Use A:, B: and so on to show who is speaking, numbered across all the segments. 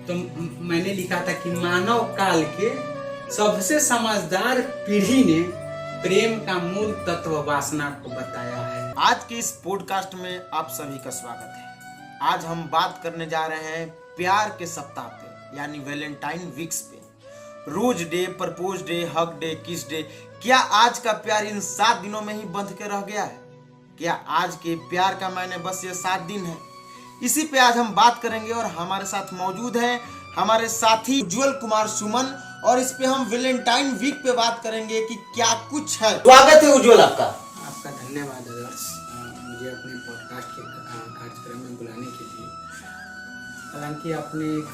A: तो मैंने लिखा था कि मानव काल के सबसे समझदार पीढ़ी ने प्रेम का मूल तत्व वासना को बताया है।
B: आज के इस पॉडकास्ट में आप सभी का स्वागत है। आज हम बात करने जा रहे हैं प्यार के सप्ताह पे, यानी वैलेंटाइन वीक्स पे। Rose day, propose day, hug day, kiss day. क्या आज का प्यार इन 7 दिनों में ही बंध के रह गया है? क्या आज के प्यार का मायने बस ये 7 दिन है? इसी पे आज हम बात करेंगे और हमारे साथ मौजूद हैं हमारे साथी उज्जवल कुमार सुमन, और इस पे हम वैलेंटाइन वीक पे बात करेंगे कि क्या कुछ है। स्वागत है उज्जवल आपका।
A: आपका धन्यवाद आदर्श, मुझे अपने पॉडकास्ट के कार्यक्रम में बुलाने के लिए। हालांकि आपने एक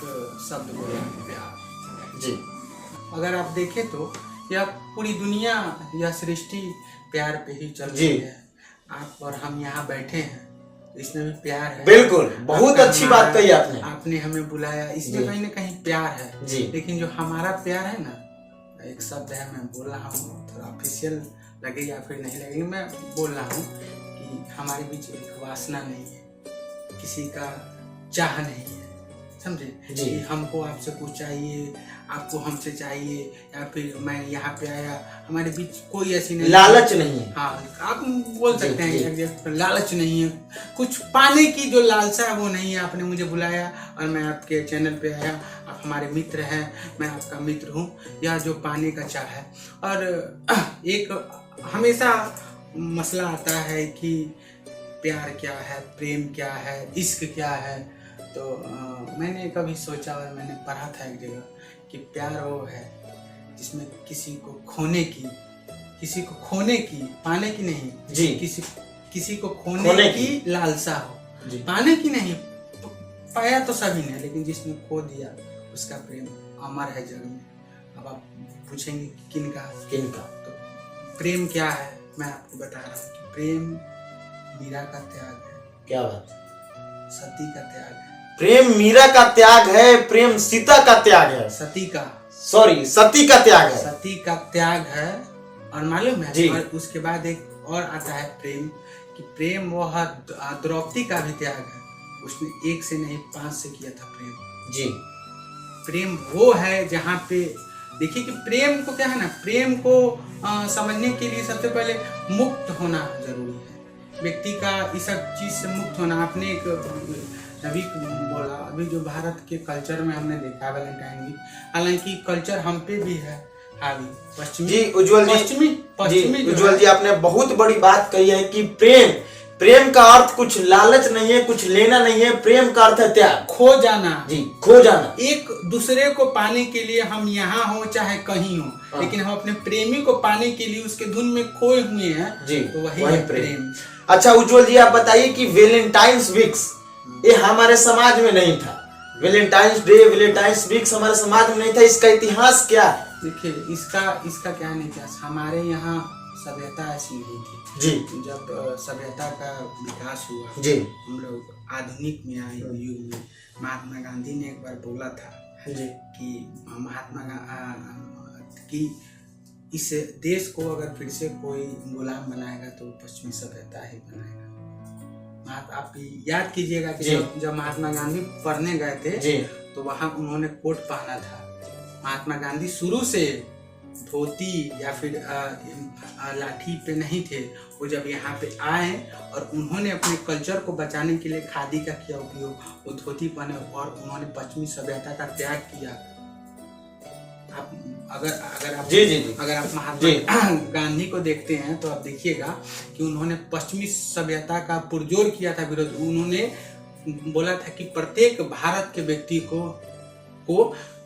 A: शब्द बोला, प्यार
B: जी।
A: अगर आप देखें तो यह पूरी दुनिया, यह सृष्टि प्यार पे ही चल रही है। आप और हम यहाँ बैठे हैं, इसमें भी प्यार है।
B: बिल्कुल, बहुत अच्छी बात कही आपने।
A: आपने हमें बुलाया, इसमें कहीं ना कहीं प्यार है
B: जी।
A: लेकिन जो हमारा प्यार है ना, एक शब्द है, मैं बोल रहा हूँ, थोड़ा ऑफिशियल लगे या फिर नहीं लगे, मैं बोल रहा हूँ कि हमारे बीच एक वासना नहीं है, किसी का चाह नहीं है, समझे कि हमको आपसे कुछ चाहिए, आपको हमसे चाहिए, या फिर मैं यहाँ पे आया, हमारे बीच कोई ऐसी नहीं,
B: लालच नहीं है।
A: हाँ, आप बोल सकते हैं लालच नहीं है, कुछ पाने की जो लालसा है वो नहीं है। आपने मुझे बुलाया और मैं आपके चैनल पे आया, आप हमारे मित्र हैं, मैं आपका मित्र हूँ, यह जो पाने का चाह है। और एक हमेशा मसला आता है कि प्यार क्या है, प्रेम क्या है, इश्क क्या है। तो मैंने कभी सोचा और मैंने पढ़ा था एक जगह कि प्यार वो है जिसमें किसी को खोने की, पाने की नहीं जी, किसी को खोने की लालसा हो, पाने की नहीं, पाया तो सभी ने, लेकिन जिसने खो दिया उसका प्रेम अमर है जग में। अब आप पूछेंगे किनका, तो प्रेम क्या है, मैं आपको बता रहा हूँ कि प्रेम मीरा का त्याग है।
B: क्या बात?
A: सती का त्याग है।
B: प्रेम मीरा का त्याग है, प्रेम सीता का त्याग है, सती का त्याग है।
A: सती का त्याग है। और मालूम है, और उसके बाद एक और आता है प्रेम, कि प्रेम वह द्रौपदी का भी त्याग है, उसने 1 से नहीं 5 से किया था प्रेम जी। प्रेम वो है जहाँ पे देखिए कि प्रेम को क्या है ना, प्रेम को समझने के लिए सबसे पहले मुक्त होना जरूरी है, व्यक्ति का इस सब चीज से मुक्त होना। आपने एक अभी बोला, अभी जो भारत के कल्चर में हमने देखा वैलेंटाइन वीक, हालांकि कल्चर हम पे भी है हावी, पश्चिमी
B: जी। उज्जवल जी, आपने बहुत बड़ी बात कही है कि प्रेम का अर्थ कुछ लालच नहीं है, कुछ लेना नहीं है। प्रेम का अर्थ है त्याग, खो जाना।
A: एक दूसरे को पाने के लिए हम यहाँ हो चाहे कहीं हो, लेकिन हम अपने प्रेमी को पाने के लिए उसके धुन में खोए हुए हैं जी, तो वही है प्रेम।
B: अच्छा उज्जवल जी, आप बताइए कि वैलेंटाइन्स वीक्स ये हमारे समाज में नहीं था। वैलेंटाइन्स डे, वैलेंटाइन्स वीक्स हमारे समाज में नहीं था। इसका इतिहास क्या है?
A: देखिए, इसका क्या नहीं था, हमारे यहाँ सभ्यता ऐसी नहीं थी जी। जब सभ्यता का विकास हुआ जी, हम लोग आधुनिक में आए युग में, महात्मा गांधी ने एक बार बोला था जी कि कि इस देश को अगर फिर से कोई गुलाम बनाएगा तो पश्चिमी सभ्यता ही बनाएगा। आप याद कीजिएगा कि जब महात्मा गांधी पढ़ने गए थे जी, तो वहां उन्होंने कोट पहना था। महात्मा गांधी शुरू से धोती या फिर लाठी पे नहीं थे। वो जब यहाँ पे आए और उन्होंने अपने कल्चर को बचाने के लिए खादी का किया उपयोग, वो धोती पहने और उन्होंने पश्चिमी सभ्यता का त्याग किया। अगर आप महात्मा गांधी को देखते हैं तो आप देखिएगा कि उन्होंने पश्चिमी सभ्यता का पुरजोर किया था विरोध। उन्होंने बोला था कि प्रत्येक भारत के व्यक्ति को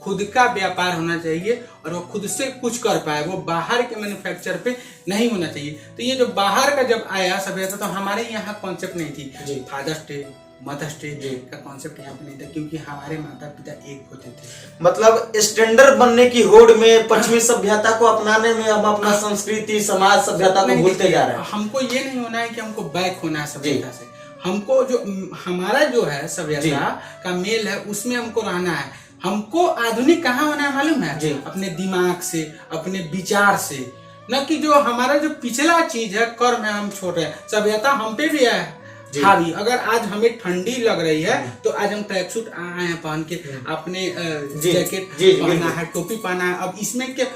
A: खुद का व्यापार होना चाहिए और वो खुद से कुछ कर पाए, वो बाहर के मैन्युफैक्चर पे नहीं होना चाहिए। तो ये जो बाहर का जब आया सभ्यता, तो हमारे यहाँ कॉन्सेप्ट नहीं थी फादर्स डे, मदर्स डे का कॉन्सेप्ट यहाँ पे नहीं था, क्योंकि हमारे माता पिता एक होते थे।
B: मतलब स्टैंडर्ड बनने की होड़ में, पश्चिमी सभ्यता को अपनाने में हम अपना संस्कृति, समाज, सभ्यता को भूलते जा रहे हैं।
A: हमको ये नहीं होना है कि हमको बैक होना है सभ्यता से। हमको जो हमारा जो है सभ्यता का मेल है, उसमें हमको रहना है। हमको आधुनिक कहाँ होना है मालूम है? अपने दिमाग से, अपने विचार से, न कि जो हमारा जो पिछला चीज है, कर्म है, हम छोड़ रहे हैं। सभ्यता हम पे भी है, हावी। अगर आज हमें ठंडी लग रही है तो आज हम ट्रैक सूट आए हैं पहन के, अपने जैकेट पहना है, टोपी पहना है। अब इसमें क्या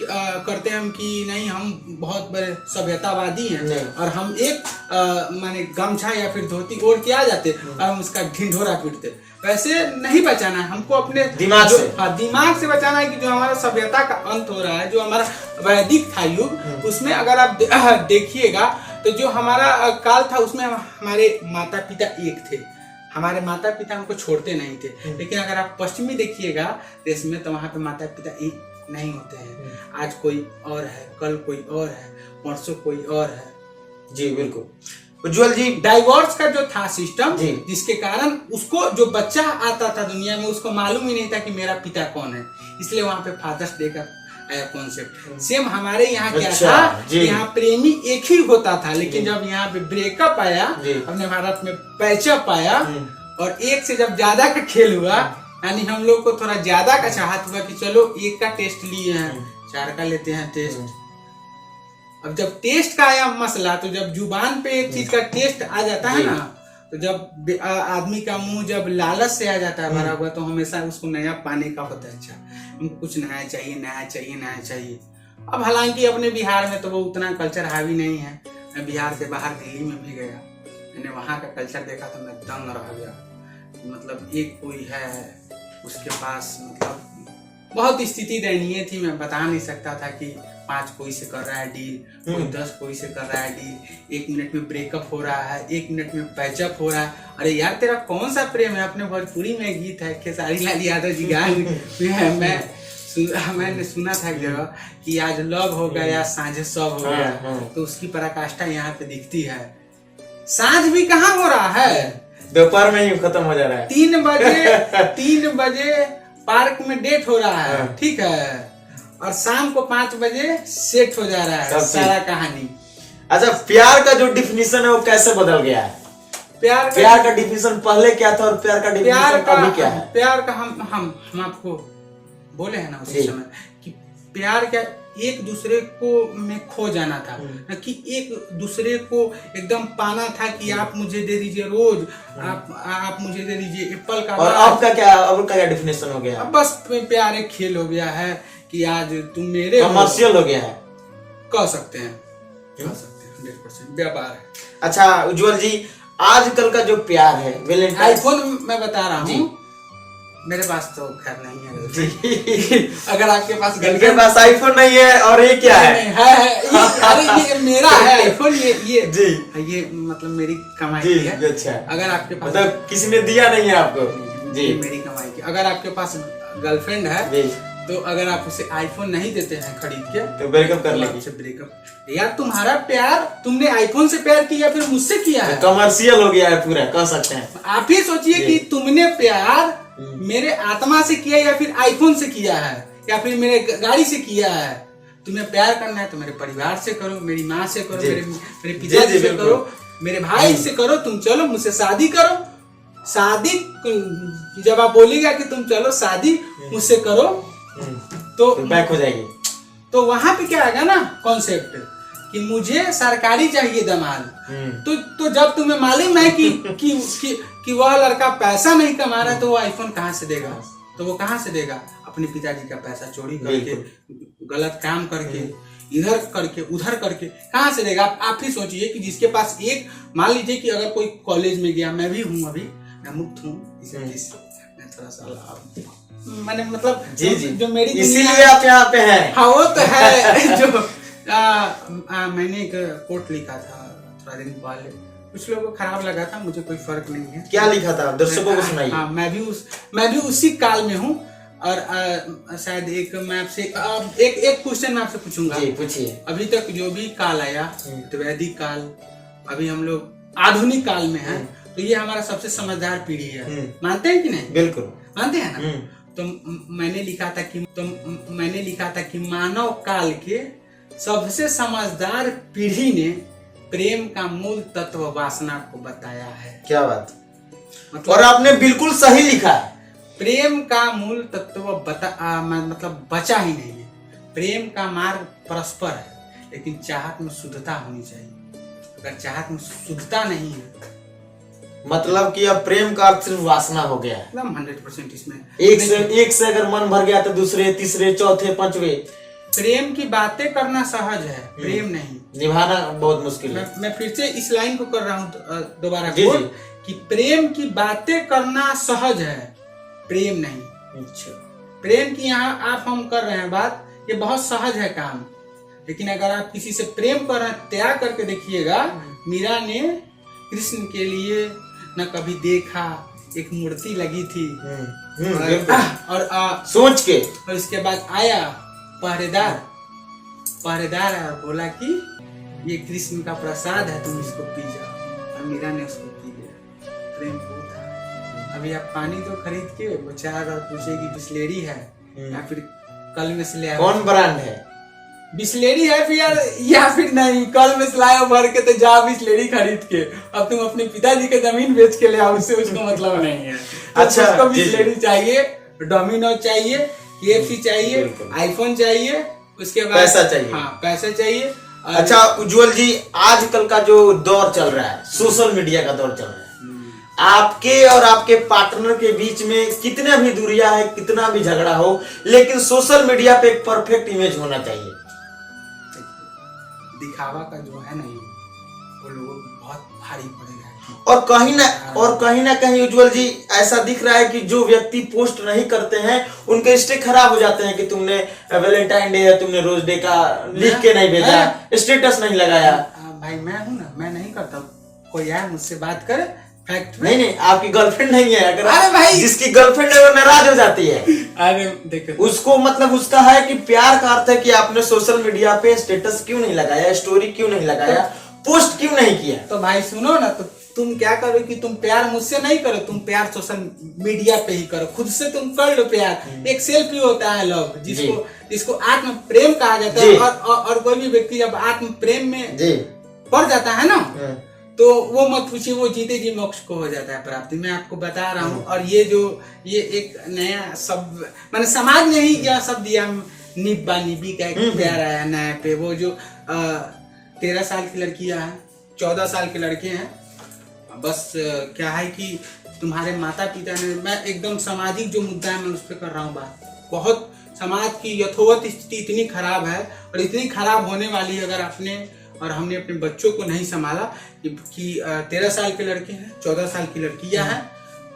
A: करते हैं हम कि नहीं, हम बहुत बड़े सभ्यतावादी हैं और हम एक माने गमछा या फिर धोती ओढ़ के आ जाते और हम उसका ढिंढोरा पीटते। वैसे नहीं बचाना है हमको, अपने
B: दिमाग से,
A: दिमाग से बचाना है कि जो हमारा सभ्यता का अंत हो रहा है, जो हमारा वैदिक था युग, उसमें अगर आप देखिएगा तो जो हमारा काल था उसमें हमारे माता पिता एक थे, हमारे माता पिता हमको छोड़ते नहीं थे। लेकिन अगर आप पश्चिमी देखिएगा देश में तो वहाँ पे माता पिता एक नहीं होते हैं। आज कोई और है, कल कोई और है, परसों कोई और है।
B: जी बिल्कुल उज्जवल जी,
A: डाइवोर्स का जो था सिस्टम, जिसके कारण उसको जो बच्चा आता था दुनिया में उसको मालूम ही नहीं था कि मेरा पिता कौन है, इसलिए वहाँ पे फादर्स डे का कॉन्सेप्ट। सेम हमारे यहाँ क्या था, यहाँ प्रेमी एक ही होता था, लेकिन जब यहाँ पे ब्रेकअप आया, अपने भारत में पैचअप आया और एक से जब ज्यादा का खेल हुआ, यानी हम लोग को थोड़ा ज्यादा का चाहत हुआ कि चलो एक का टेस्ट लिए हैं, 4 का लेते हैं टेस्ट। अब जब टेस्ट का आया मसला, तो जब जुबान पे एक चीज का टेस्ट आ जाता है ना, तो जब आदमी का मुंह जब लालच से आ जाता है भरा हुआ, तो हमेशा उसको नया पाने का होता है। अच्छा हमको कुछ नया चाहिए, नया चाहिए, नया चाहिए। अब हालांकि अपने बिहार में तो वो उतना कल्चर हावी नहीं है। मैं बिहार से बाहर दिल्ली में भी गया, मैंने वहाँ का कल्चर देखा तो मैं दंग रह गया। मतलब एक कोई है उसके पास, मतलब बहुत स्थिति दयनीय थी, मैं बता नहीं सकता था कि 5 कोई से कर रहा है डील, कोई 10 कोई से कर रहा है डील, 1 मिनट में ब्रेकअप हो रहा है, 1 मिनट में पैचअप हो रहा है। अरे यार तेरा कौन सा प्रेम है? अपने भोजपुरी में गीत है, खेसारी लाल यादव जी गाए, मैंने सुना था एक जगह कि आज लव हो गया, साँझ सब हो गया, तो उसकी पराकाष्ठा यहाँ पे दिखती है। साँझ भी कहाँ हो रहा है,
B: दोपहर में ही खत्म हो जा रहा है।
A: 3 बजे पार्क में डेट हो रहा है, ठीक है, और शाम को 5 बजे सेट हो जा रहा है सारा कहानी।
B: अच्छा, प्यार का जो डिफिनीशन है वो कैसे बदल गया है? प्यार का डिफिनीशन पहले क्या था और प्यार का डिफिनीशन अभी क्या है?
A: प्यार का हम आपको बोले हैं ना उसी समय कि प्यार क्या एक दूसरे को में खो जाना था, कि एक दूसरे को एकदम पाना था कि आप मुझे दे दीजिए रोज, आप मुझे दे दीजिए एप्पल का।
B: और आपका क्या डिफिनेशन हो गया?
A: अब बस प्यार एक खेल हो गया है कि आज तुम मेरे,
B: कमर्शियल हो गया है,
A: कह सकते हैं 100% व्यापार है।
B: अच्छा उज्जवल जी, आजकल का जो प्यार है,
A: आईफोन मैं बता रहा हूँ, मेरे पास तो खैर नहीं है। अगर आपके पास
B: आईफोन नहीं है, और ये क्या है?
A: अरे ये मेरा है आईफोन, ये मतलब मेरी कमाई की है।
B: अच्छा,
A: अगर आपके पास
B: मतलब किसी ने दिया नहीं है आपको? जी,
A: मेरी कमाई की। अगर आपके पास गर्लफ्रेंड है तो अगर आप उसे आईफोन नहीं देते हैं खरीद के,
B: तो ब्रेकअप कर लेगी।
A: ब्रेकअप यार, तुम्हारा प्यार तुमने आईफोन से प्यार किया फिर मुझसे किया है,
B: कमर्शियल हो गया है पूरा, कह सकते हैं।
A: आप ही सोचिए कि तुमने प्यार मेरे आत्मा से किया या फिर आईफोन से किया है या फिर मेरे गाड़ी से किया है। तुम्हें प्यार करना है तो मेरे परिवार से करो, मेरी माँ से करो, मेरे पिताजी से करो, मेरे भाई से करो। तुम चलो मुझसे शादी करो, शादी जब आप बोलेगा कि तुम चलो शादी मुझसे करो तो
B: बैक हो जाएगी।
A: तो वहां पे क्या आएगा ना कॉन्सेप्ट कि मुझे सरकारी चाहिए दामाद। तो जब तुम्हें मालूम है कि वह लड़का पैसा नहीं कमा रहा है तो वो आईफोन कहाँ से देगा? तो वो कहाँ से देगा? अपने पिताजी का पैसा चोरी करके, गलत काम करके, इधर करके उधर करके कहाँ से देगा? आप ही सोचिए कि जिसके पास एक, मान लीजिए कि अगर कोई कॉलेज में गया, मैं भी हूँ, अभी मैं मुक्त हूँ, मैं थोड़ा सा मैंने मतलब जो मेरी
B: इसीलिए आप यहाँ पे हैं।
A: हाँ वो तो है। जो मैंने एक कोट लिखा था थोड़ा दिन पहले, कुछ लोगों को खराब लगा था, मुझे कोई फर्क नहीं है।
B: क्या लिखा था? दर्शकों को सुनाइए।
A: हाँ, मैं भी उसी काल में हूँ और शायद मैं आपसे एक क्वेश्चन मैं आपसे पूछूंगा।
B: जी पूछिए।
A: अभी तक जो भी काल आया, वैदिक काल, अभी हम लोग आधुनिक काल में हैं, तो ये हमारा सबसे समझदार पीढ़ी है, मानते हैं कि नहीं?
B: बिल्कुल
A: मानते हैं ना। तो मैंने लिखा था कि मानव काल के सबसे समझदार पीढ़ी ने प्रेम का मूल तत्व वासना को बताया है।
B: क्या बात, मतलब और आपने बिल्कुल सही लिखा है।
A: प्रेम का मूल तत्व मतलब बचा ही नहीं है। प्रेम का मार्ग परस्पर है, लेकिन चाहत में शुद्धता होनी चाहिए। अगर चाहत में शुद्धता नहीं है,
B: मतलब कि अब प्रेम का अर्थ सिर्फ वासना हो गया है।
A: एकदम 100% इसमें
B: एक से अगर मन भर गया तो दूसरे, तीसरे, चौथे, पांचवे।
A: प्रेम की बातें करना सहज है, प्रेम नहीं।
B: निभाना बहुत मुश्किल है।
A: मैं फिर से इस लाइन को कर रहा हूँ दोबारा
B: जी,
A: कोट,
B: जी।
A: कि प्रेम की बातें करना सहज है, प्रेम नहीं।
B: अच्छा।
A: प्रेम की यहाँ आप हम कर रहे हैं बात, ये बहुत सहज है काम। लेकिन अगर आप किसी से प्रेम कर रहे हैं, त्याग करके देखिएगा। मीरा ने कृष्ण के लिए न कभी देखा, एक मूर्ति लगी थी और
B: सोच के,
A: और उसके बाद आया पहरेदार आया, बोला कि ये कृष्ण का प्रसाद है, तुम इसको पी जाओ, और मीरा ने उसको पी लिया। प्रेम वो था। अभी आप पानी तो खरीद के वो 4 बार पूछेगी बिस्लेरी है या फिर कल में से ले आया,
B: कौन ब्रांड है,
A: बिस्लेरी है फिर या फिर नहीं, कल में से लाया भर के, तो जा बिस्लेरी खरीद के। अब तुम अपने पिताजी के जमीन बेच के ले आओ, उससे उसको मतलब नहीं है।
B: अच्छा,
A: उसको बिस्लेरी चाहिए, डोमिनोज चाहिए, KFC चाहिए, आईफोन चाहिए, उसके बाद
B: पैसा चाहिए।
A: हाँ, पैसा चाहिए।
B: अच्छा उज्जवल जी, आजकल का जो दौर चल रहा है, सोशल मीडिया का दौर चल रहा है, आपके और आपके पार्टनर के बीच में कितना भी दूरियां है, कितना भी झगड़ा हो, लेकिन सोशल मीडिया पे एक परफेक्ट इमेज होना चाहिए।
A: दिखावा का जो है नहीं, वो लोगों को बहुत भारी पड़ेगा।
B: और कहीं ना कहीं उज्जवल जी ऐसा दिख रहा है कि जो व्यक्ति पोस्ट नहीं करते हैं उनके रिश्ते खराब हो जाते हैं कि तुमने वैलेंटाइन डे है, तुमने रोज डे का लिख के नहीं भेजा, स्टेटस नहीं लगाया।
A: भाई मैं हूं ना, मैं नहीं करता। कोई आए मुझसे बात करे फैक्ट में,
B: नहीं आपकी गर्लफ्रेंड नहीं है, अगर
A: अरे भाई
B: जिसकी गर्लफ्रेंड है वो नाराज हो जाती है।
A: अरे देखो, उसको
B: मतलब उसका है कि प्यार का अर्थ है कि आपने सोशल मीडिया पे स्टेटस क्यों नहीं लगाया, स्टोरी क्यों नहीं लगाया, पोस्ट क्यों नहीं किया।
A: तो भाई सुनो ना, तो तुम क्या करो कि तुम प्यार मुझसे नहीं करो, तुम प्यार सोशल मीडिया पे ही करो, खुद से तुम कर लो प्यार। एक सेल्फी होता है लव, जिसको आत्म प्रेम कहा जाता है। और कोई भी व्यक्ति जब आत्म प्रेम में पड़ जाता है ना, तो वो मत पूछिए, वो जीते जी मोक्ष को हो जाता है प्राप्ति। मैं आपको बता रहा हूँ। और ये एक नया शब्द, मैंने समाज ने ही यह शब्द दिया, निब्बा निब्बी का एक प्यार आया नया पे। वो जो 13 साल की लड़कियां हैं, 14 साल के लड़के हैं, बस क्या है कि तुम्हारे माता पिता ने, मैं एकदम सामाजिक जो मुद्दा है मैं उस पर कर रहा हूँ बात। बहुत समाज की यथोवत स्थिति इतनी खराब है, और इतनी खराब होने वाली है अगर आपने और हमने अपने बच्चों को नहीं संभाला कि 13 साल के लड़के हैं, 14 साल की लड़कियां हैं,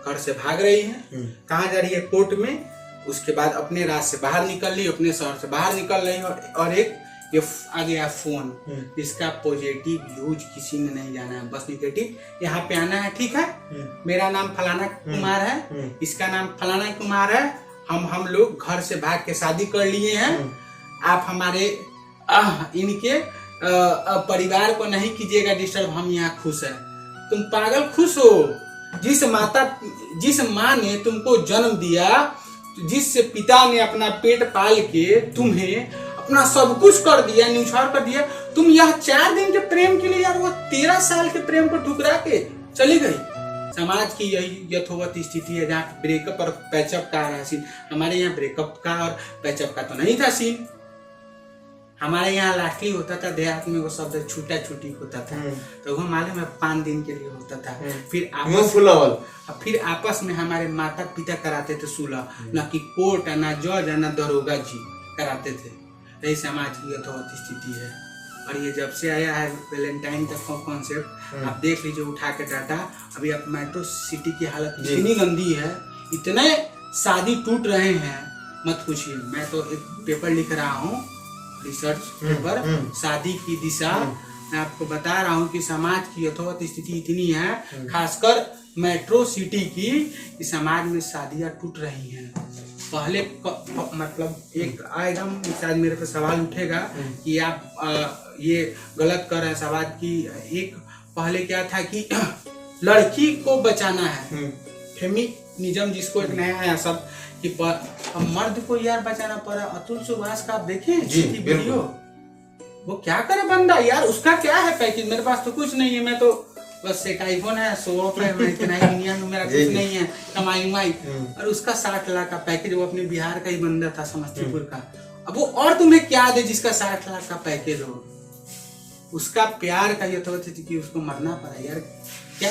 A: घर से भाग रही हैं, कहाँ जा रही है, कोर्ट में। उसके बाद अपने राज्य से बाहर निकल रही, अपने शहर से बाहर निकल रही, और एक ये आ गया फोन, इसका पॉजिटिव यूज किसी ने नहीं जाना है, बस निगेटिव यहाँ पे आना है। ठीक है, मेरा नाम फलाना कुमार है, इसका नाम फलाना कुमार है, हम लोग घर से भाग के शादी कर लिए हैं, आप हमारे इनके परिवार को नहीं कीजिएगा डिस्टर्ब, हम यहाँ खुश है। तुम पागल खुश हो? जिस माँ ने तुमको जन्म दिया, जिस पिता ने अपना पेट पाल के तुम्हें अपना सब कुछ कर दिया, न्यौछावर कर दिया, तुम यह 4 दिन के प्रेम के लिए यार वो 13 साल के प्रेम को ठुकरा के चली गई। समाज की यही यथोवत स्थिति है, जहाँ ब्रेकअप और पैचअप का है सीन। हमारे यहाँ ब्रेकअप का और पैचअप का तो नहीं था सीन। हमारे यहाँ लाटली होता था, देहात में वो शब्द छूटा छूटी होता था, तो वो मालूम है 5 दिन के लिए होता था। फिर आपस में हमारे माता पिता कराते थे सुलह, न कि कोर्ट, न जज, न दरोगा जी कराते थे। यही समाज की यथोवत स्थिति है। और ये जब से आया है वैलेंटाइन का कॉन्सेप्ट, आप देख लीजिए उठा के डाटा। अभी आप मेट्रो सिटी की हालत इतनी गंदी है, इतने शादी टूट रहे हैं मत पूछिए। मैं तो एक पेपर लिख रहा हूँ, रिसर्च पेपर, शादी की दिशा। मैं आपको बता रहा हूँ कि समाज की यथोवत स्थिति इतनी है, खासकर मेट्रो सिटी की, कि समाज में शादियां टूट रही हैं। पहले मतलब एक एकदम शायद मेरे पे सवाल उठेगा कि आप ये गलत कर रहे हैं समाज की। एक पहले क्या था कि लड़की को बचाना है, फेमिनिज्म जिसको एक नया आया सब, कि मर्द को यार बचाना पड़ा। अतुल सुभाष का आप देखे वीडियो, वो क्या करे बंदा यार, उसका क्या है पैकेज? मेरे पास तो कुछ नहीं है, मैं तो बस एक आईफोन है, 100 रुपए में, इतना ही दुनिया में मेरा कुछ नहीं है, कमाई उमाई। और उसका 60 लाख का पैकेज, वो अपने बिहार का ही बंदा था, समस्तीपुर का। अब वो और तुम्हें क्या दे जिसका 60 लाख का पैकेज हो? उसका प्यार का यथावत कि उसको मरना पड़ा यार। क्या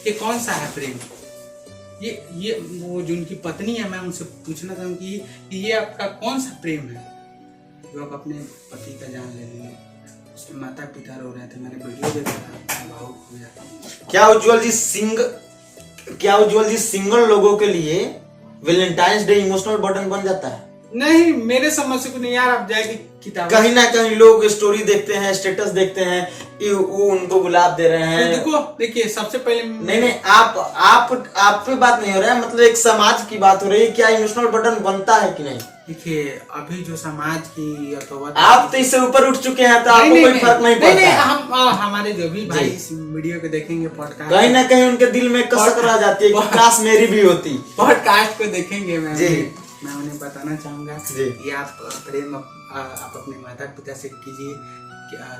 A: ये कौन सा है प्रेम? ये वो जो उनकी पत्नी है, मैं उनसे पूछना चाहूँगी कि ये आपका कौन सा प्रेम है जो आप अपने पति का जान ले लेंगे? उसके माता पिता रो रहे थे, मैंने वीडियो देखा था, भावुक हो गया।
B: क्या उज्जवल जी सिंगल लोगों के लिए वैलेंटाइंस डे इमोशनल बटन बन जाता है?
A: नहीं, मेरे समझ से कुछ नहीं यार। आप जाएगी किताब,
B: कहीं ना कहीं लोग स्टोरी देखते हैं, स्टेटस देखते हैं, वो उनको गुलाब दे रहे हैं।
A: देखो देखिए, सबसे पहले
B: नहीं, आप पे बात नहीं हो रहा है, मतलब एक समाज की बात हो रही है। क्या इमोशनल बटन बनता है कि नहीं?
A: देखिए, अभी जो समाज की अथवा
B: आप तो इससे ऊपर उठ चुके हैं, तो आपको कोई फर्क नहीं पड़ता।
A: नहीं, हम हमारे जो भी भाई इस वीडियो को देखेंगे, पॉडकास्ट,
B: कहीं ना कहीं उनके दिल में कसक रह जाती है कि काश मेरी भी होती।
A: पॉडकास्ट को देखेंगे, मैं उन्हें बताना चाहूंगा कि आप प्रेम आप अपने माता पिता से कीजिए,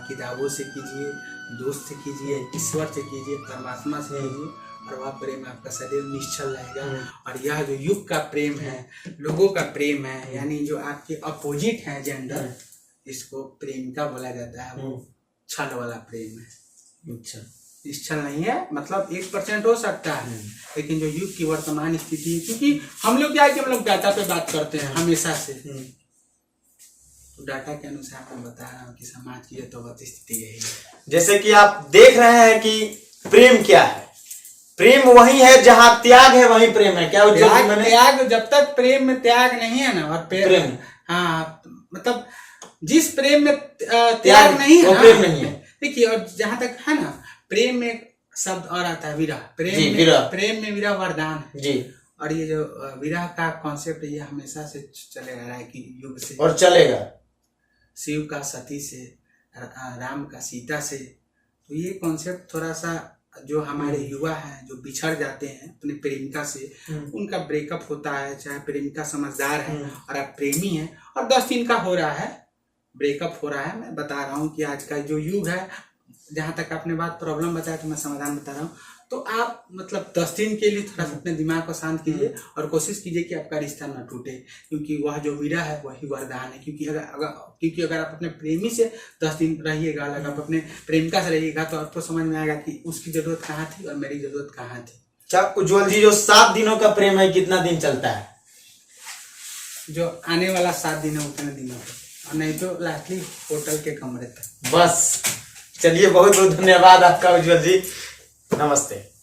A: किताबों से कीजिए, दोस्त से कीजिए, ईश्वर से कीजिए, परमात्मा से कीजिए, और वह प्रेम आपका सदैव निश्चल रहेगा। और यह जो युग का प्रेम है, लोगों का प्रेम है, यानी जो आपके अपोजिट है जेंडर, इसको प्रेमिका बोला जाता है, वो छल वाला प्रेम है।
B: अच्छा,
A: निश्चल नहीं है, मतलब 1% हो सकता है, लेकिन जो युग की वर्तमान स्थिति है, क्योंकि हम लोग क्या है कि हम लोग डाटा पे बात करते हैं हमेशा से, तो डाटा के अनुसार मैं बता रहा हूँ कि समाज की तो स्थिति यही है।
B: जैसे कि आप देख रहे हैं कि प्रेम क्या है। प्रेम वही है जहाँ त्याग है, वही प्रेम है। क्या
A: त्याग, जब तक प्रेम में त्याग नहीं है ना, और प्रेम, हाँ, मतलब जिस प्रेम में त्याग नहीं है,
B: प्रेम नहीं है।
A: देखिए, और जहां तक है ना, प्रेम में शब्द और आता है विरह। प्रेम में विरह वरदान है जी। और ये जो विरह का कॉन्सेप्ट, ये हमेशा से चले आ रहा है कि युग से, और चलेगा। शिव का सती से, राम का सीता से, तो ये कॉन्सेप्ट थोड़ा सा जो हमारे युवा हैं जो बिछड़ जाते हैं अपने प्रेमिका से, उनका ब्रेकअप होता है, चाहे प्रेमिका समझदार है और आप प्रेमी हैं, और 10 दिन का हो रहा है, ब्रेकअप हो रहा है। मैं बता रहा हूँ कि आज का जो युग है, जहां तक आपने बात प्रॉब्लम बताया तो मैं समाधान बता रहा हूँ। तो आप मतलब 10 दिन के लिए थोड़ा सा अपने दिमाग को शांत कीजिए और कोशिश कीजिए कि आपका रिश्ता ना टूटे, क्योंकि वह जो विरह है वही वरदान है। क्योंकि अगर आप अपने प्रेमी से 10 दिन रहिएगा, अगर आप अपने प्रेमिका से रहिएगा, तो आपको समझ में आएगा कि उसकी जरूरत कहाँ थी और मेरी जरूरत कहाँ थी।
B: अच्छा उज्जवल जी, जो 7 दिनों का प्रेम है कितना दिन चलता है?
A: जो आने वाला 7 दिन है उतने दिनों तक, और नहीं तो लास्टली होटल के कमरे तक।
B: बस चलिए, बहुत बहुत धन्यवाद आपका उज्जवल जी, नमस्ते।